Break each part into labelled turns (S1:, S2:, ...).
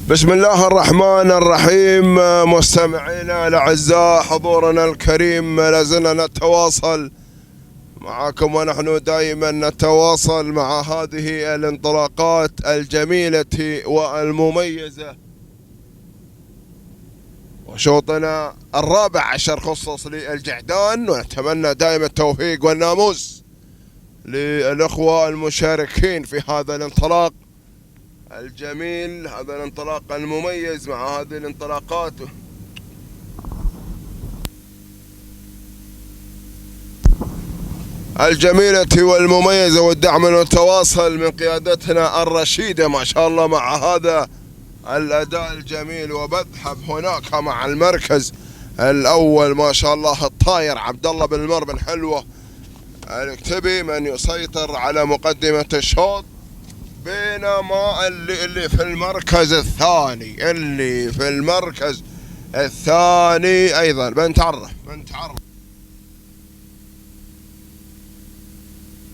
S1: بسم الله الرحمن الرحيم. مستمعينا الأعزاء، حضورنا الكريم، لازلنا نتواصل معكم ونحن دائما نتواصل مع هذه الانطلاقات الجميلة والمميزة. وشوطنا ال14 خصص للجعدان، ونتمنى دائما التوفيق والناموس للأخوة المشاركين في هذا الانطلاق الجميل، هذا الانطلاق المميز مع هذه الانطلاقات الجميلة والمميزة، والدعم المتواصل من قيادتنا الرشيدة ما شاء الله مع هذا الأداء الجميل. وبذهب هناك مع المركز الأول ما شاء الله الطاير عبد الله بن المارد بن حلوة الكتبي من يسيطر على مقدمة الشوط، بينما اللي في المركز الثاني أيضا بنتعرف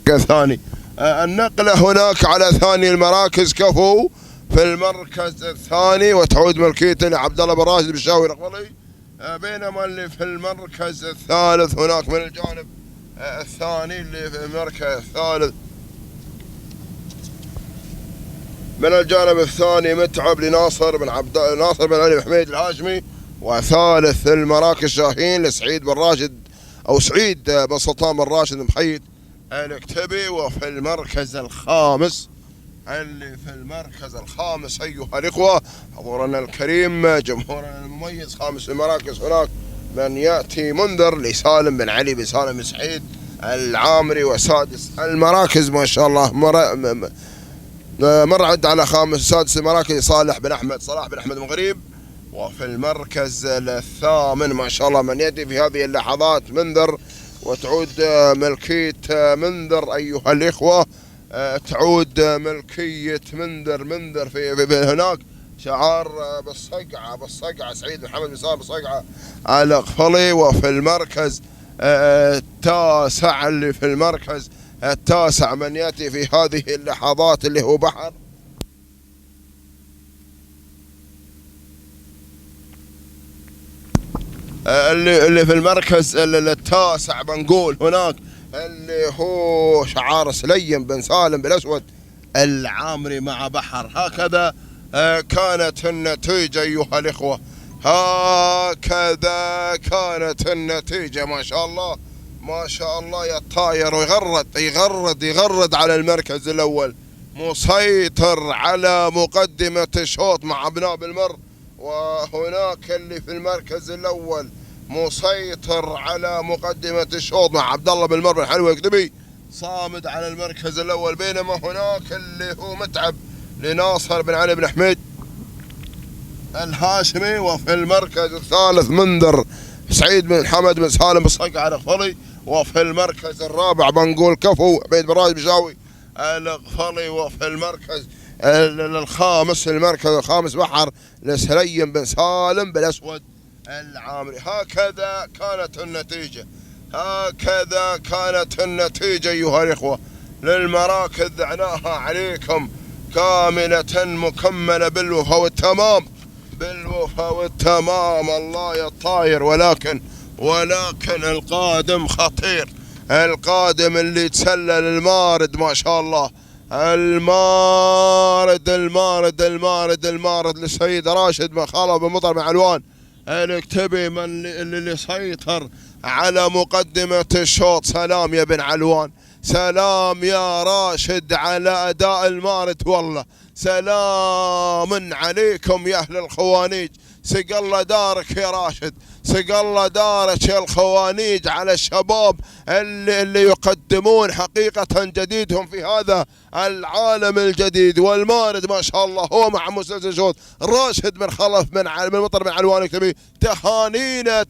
S1: الثاني النقلة هناك على ثاني المراكز كفو في المركز الثاني، وتعود ملكيته لعبد الله بن راشد بالشاوي الأقبلي، بينما اللي في المركز الثالث هناك من الجانب الثاني اللي في المركز الثالث من الجانب الثاني متعب لناصر بن ناصر بن علي حميد الهاشمي، وثالث المراكز شاهين لسعيد بن راشد او سعيد بن سلطان بن راشد محيد الكتبي. وفي المركز الخامس ايها الاخوه حضورنا الكريم جمهورنا المميز، خامس المراكز هناك من ياتي منذر لسالم بن علي بن سالم بن سعيد العامري، وسادس المراكز ما شاء الله مرعد على خامس وسادس المراكز صلاح بن احمد مغريب. وفي المركز الثامن ما شاء الله من يدي في هذه اللحظات منذر، وتعود ملكية منذر ايها الاخوه، تعود ملكية منذر في هناك شعار بالصقعة سعيد محمد بن سالم بالصقعة الأقفلي. وفي المركز التاسع من يأتي في هذه اللحظات اللي هو بحر اللي في المركز التاسع بنقول هناك اللي هو شعار سليم بن سالم بالأسود العامري مع بحر. هكذا كانت النتيجة أيها الإخوة، هكذا كانت النتيجة. ما شاء الله يا الطاير، يغرد على المركز الأول، مسيطر على مقدمة الشوط مع أبناء بالمر. وهناك اللي في المركز الأول مسيطر على مقدمة الشوط مع عبد الله بن المارد بن حلوة الكتبي صامد على المركز الأول، بينما هناك اللي هو متعب لناصر بن علي بن حميد الهاشمي. وفي المركز الثالث منذر سعيد بن حمد بن سالم بالصقعة الأقفلي. وفي المركز الرابع بنقول كفو عبيد بن راشد بشاوي الأقفلي. وفي المركز الخامس بحر لسليم بن سالم بالأسود العامري. هكذا كانت النتيجة أيها الإخوة للمراكز، دعناها عليكم كاملة مكملة بالوفاء والتمام الله يا الطاير. ولكن القادم خطير، القادم اللي تسلل المارد ما شاء الله، المارد للسيد راشد بن خالد بن مطر بن علوان الكتبي، من اللي سيطر على مقدمة الشوط. سلام يا بن علوان، سلام يا راشد على أداء المارد، والله سلام عليكم يا أهل الخوانيج. سق الله دارك يا راشد، سق الله دارك يا الخوانيج على الشباب اللي يقدمون حقيقة جديدهم في هذا العالم الجديد. والمارد ما شاء الله هو مع مسلسل شوط راشد بن خلف بن مطر بن علوان الكتبي. تهانينا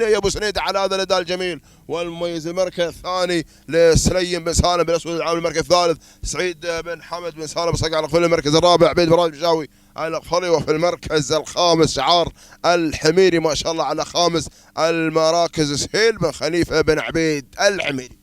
S1: يا ابو سنيد على هذا الاداء الجميل والمميز. المركز الثاني لسليم بن سالم بالاسود العام. المركز الثالث سعيد بن حمد بن سالم بالصقعة الأقفلي. المركز الرابع عبيد بن راشد بشاوي الأقفلي. وفي المركز الخامس شعار الحميري ما شاء الله على خامس المراكز سهيل بن خليفة بن عبيد الحميري.